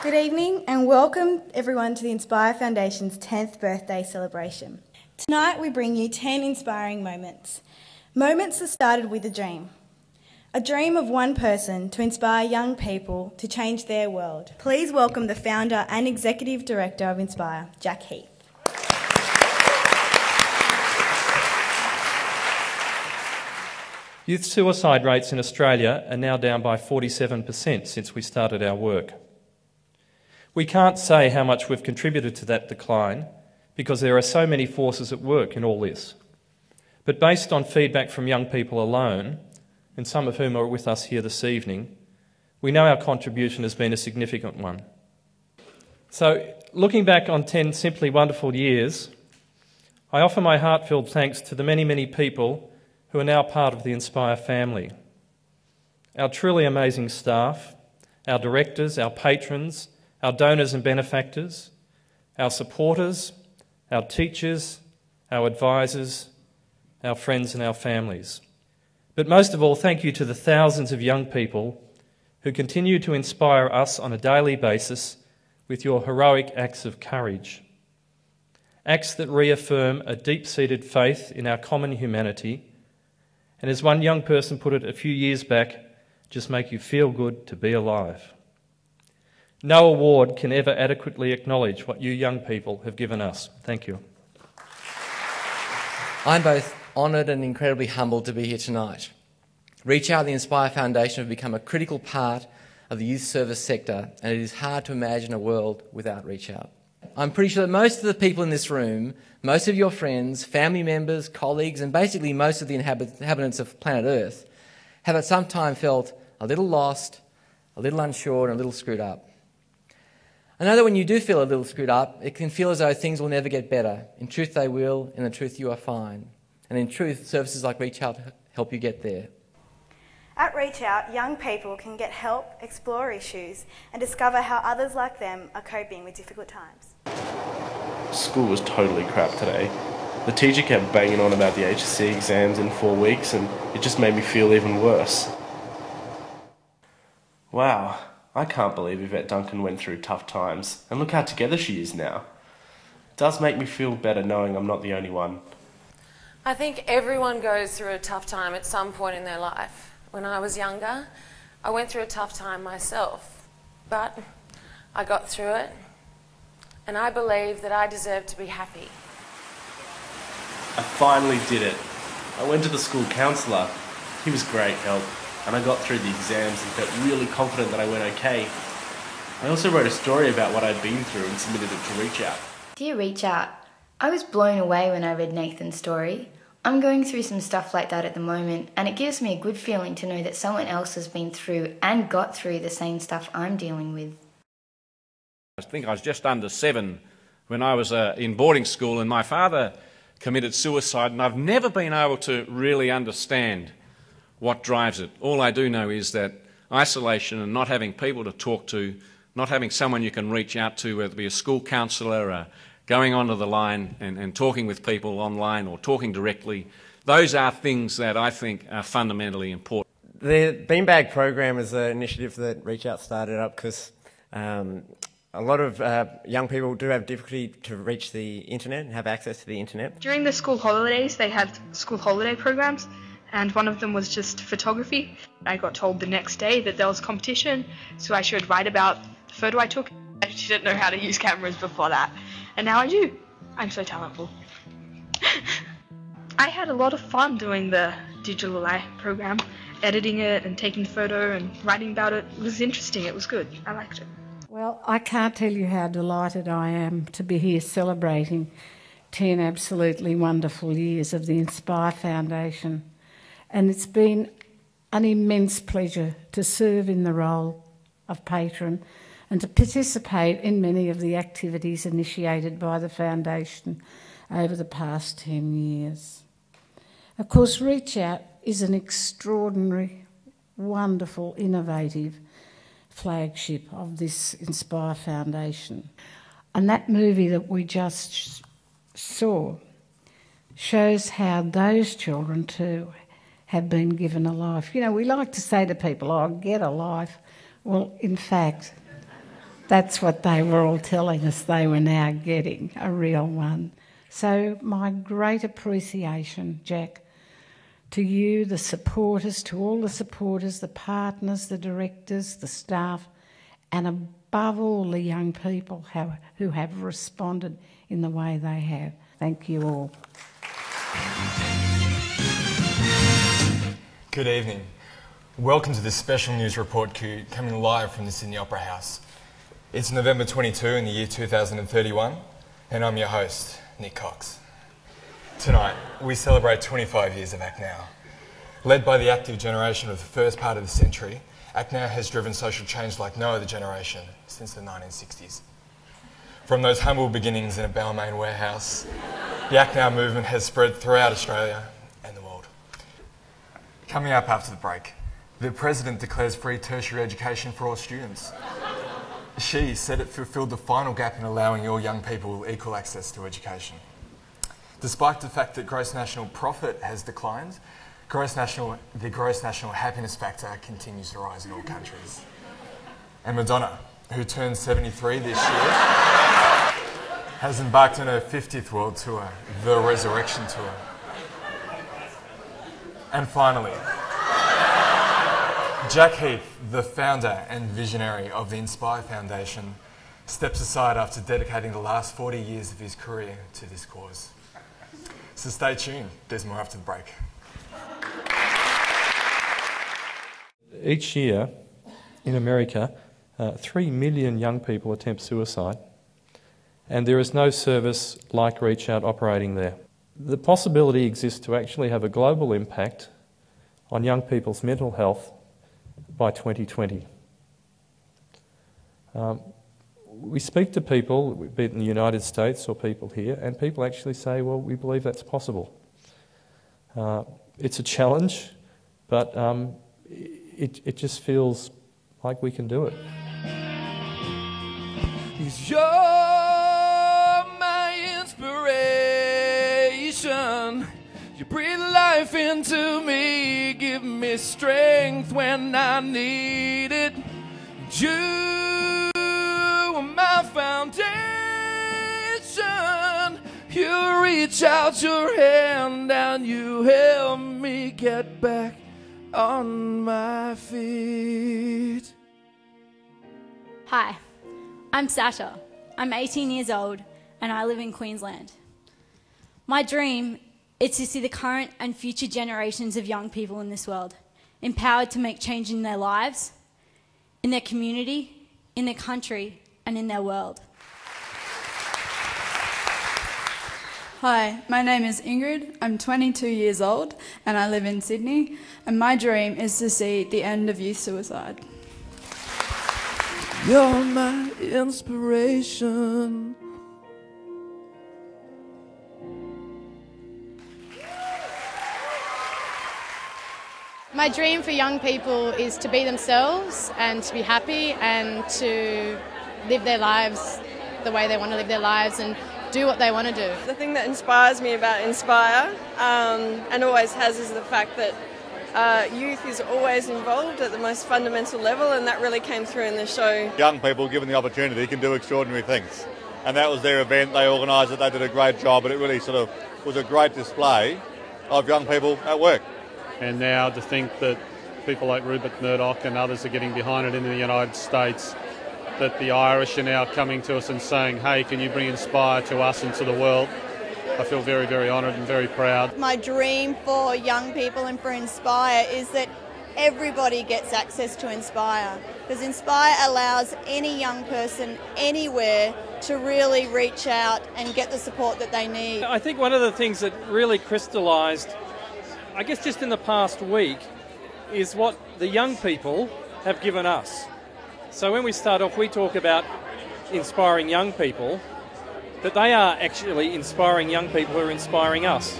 Good evening and welcome everyone to the Inspire Foundation's 10th birthday celebration. Tonight we bring you 10 inspiring moments. Moments that started with a dream. A dream of one person to inspire young people to change their world. Please welcome the founder and executive director of Inspire, Jack Heath. Youth suicide rates in Australia are now down by 47% since we started our work. We can't say how much we've contributed to that decline because there are so many forces at work in all this. But based on feedback from young people alone, and some of whom are with us here this evening, we know our contribution has been a significant one. So, looking back on 10 simply wonderful years, I offer my heartfelt thanks to the many, many people who are now part of the Inspire family. Our truly amazing staff, our directors, our patrons, our donors and benefactors, our supporters, our teachers, our advisors, our friends and our families. But most of all, thank you to the thousands of young people who continue to inspire us on a daily basis with your heroic acts of courage. Acts that reaffirm a deep-seated faith in our common humanity, and as one young person put it a few years back, just make you feel good to be alive. No award can ever adequately acknowledge what you young people have given us. Thank you. I'm both honoured and incredibly humbled to be here tonight. Reach Out, the Inspire Foundation, have become a critical part of the youth service sector, and it is hard to imagine a world without Reach Out. I'm pretty sure that most of the people in this room, most of your friends, family members, colleagues, and basically most of the inhabitants of planet Earth have at some time felt a little lost, a little unsure, and a little screwed up. I know that when you do feel a little screwed up, it can feel as though things will never get better. In truth, they will. In the truth, you are fine. And in truth, services like Reach Out help you get there. At Reach Out, young people can get help, explore issues, and discover how others like them are coping with difficult times. School was totally crap today. The teacher kept banging on about the HSC exams in 4 weeks, and it just made me feel even worse. Wow, I can't believe Yvette Duncan went through tough times, and look how together she is now. It does make me feel better knowing I'm not the only one. I think everyone goes through a tough time at some point in their life. When I was younger, I went through a tough time myself, but I got through it, and I believe that I deserve to be happy. I finally did it. I went to the school counsellor. He was great help, and I got through the exams and felt really confident that I went okay. I also wrote a story about what I'd been through and submitted it to Reach Out. Dear Reach Out, I was blown away when I read Nathan's story. I'm going through some stuff like that at the moment, and it gives me a good feeling to know that someone else has been through and got through the same stuff I'm dealing with. I think I was just under 7 when I was in boarding school, and my father committed suicide, and I've never been able to really understand what drives it. All I do know is that isolation and not having people to talk to, not having someone you can reach out to, whether it be a school counsellor, going onto the line and talking with people online or talking directly, those are things that I think are fundamentally important. The Beanbag program is an initiative that Reach Out started up because a lot of young people do have difficulty to reach the internet and have access to the internet. During the school holidays, they had school holiday programs, and one of them was just photography. I got told the next day that there was a competition, so I should write about the photo I took. I didn't know how to use cameras before that, and now I do. I'm so talented. I had a lot of fun doing the Digital Eye program, editing it and taking the photo and writing about it. It was interesting, it was good, I liked it. Well, I can't tell you how delighted I am to be here celebrating 10 absolutely wonderful years of the Inspire Foundation. And it's been an immense pleasure to serve in the role of patron and to participate in many of the activities initiated by the Foundation over the past 10 years. Of course, Reach Out is an extraordinary, wonderful, innovative flagship of this Inspire Foundation. And that movie that we just saw shows how those children too have been given a life. You know, we like to say to people, oh, get a life. Well, in fact, That's what they were all telling us they were now getting, a real one. So my great appreciation, Jack, to you, the supporters, to all the supporters, the partners, the directors, the staff, and above all the young people who have responded in the way they have. Thank you all. Good evening. Welcome to this special news report coming live from the Sydney Opera House. It's November 22 in the year 2031, and I'm your host, Nick Cox. Tonight, we celebrate 25 years of Act Now. Led by the active generation of the first part of the century, Act Now has driven social change like no other generation since the 1960s. From those humble beginnings in a Balmain warehouse, the Act Now movement has spread throughout Australia and the world. Coming up after the break, the President declares free tertiary education for all students. She said it fulfilled the final gap in allowing all young people equal access to education. Despite the fact that gross national profit has declined, the gross national happiness factor continues to rise in all countries. And Madonna, who turned 73 this year, has embarked on her 50th world tour, the Resurrection Tour. And finally, Jack Heath, the founder and visionary of the Inspire Foundation, steps aside after dedicating the last 40 years of his career to this cause. So stay tuned, there's more after the break. Each year in America, 3 million young people attempt suicide, and there is no service like Reach Out operating there. The possibility exists to actually have a global impact on young people's mental health by 2020. We speak to people, be it in the United States or people here, and people actually say, well, we believe that's possible. It's a challenge, but it just feels like we can do it. 'Cause you're my inspiration. You breathe life into me, give me strength when I need it. You are my foundation. You reach out your hand and you help me get back on my feet. Hi, I'm Sasha. I'm 18 years old and I live in Queensland. My dream is to see the current and future generations of young people in this world empowered to make change in their lives, in their community, in their country, and in their world. Hi, my name is Ingrid. I'm 22 years old and I live in Sydney, and my dream is to see the end of youth suicide. You're my inspiration. My dream for young people is to be themselves and to be happy and to live their lives the way they want to live their lives and do what they want to do. The thing that inspires me about Inspire, and always has, is the fact that youth is always involved at the most fundamental level, and that really came through in the show. Young people, given the opportunity, can do extraordinary things. And that was their event. They organised it, they did a great job, but it really sort of was a great display of young people at work. And now to think that people like Rupert Murdoch and others are getting behind it in the United States, that the Irish are now coming to us and saying, hey, can you bring Inspire to us and to the world? I feel very, very honoured and very proud. My dream for young people and for Inspire is that everybody gets access to Inspire, because Inspire allows any young person anywhere to really reach out and get the support that they need. I think one of the things that really crystallised, I guess just in the past week, is what the young people have given us. So when we start off, we talk about inspiring young people, but they are actually inspiring young people who are inspiring us.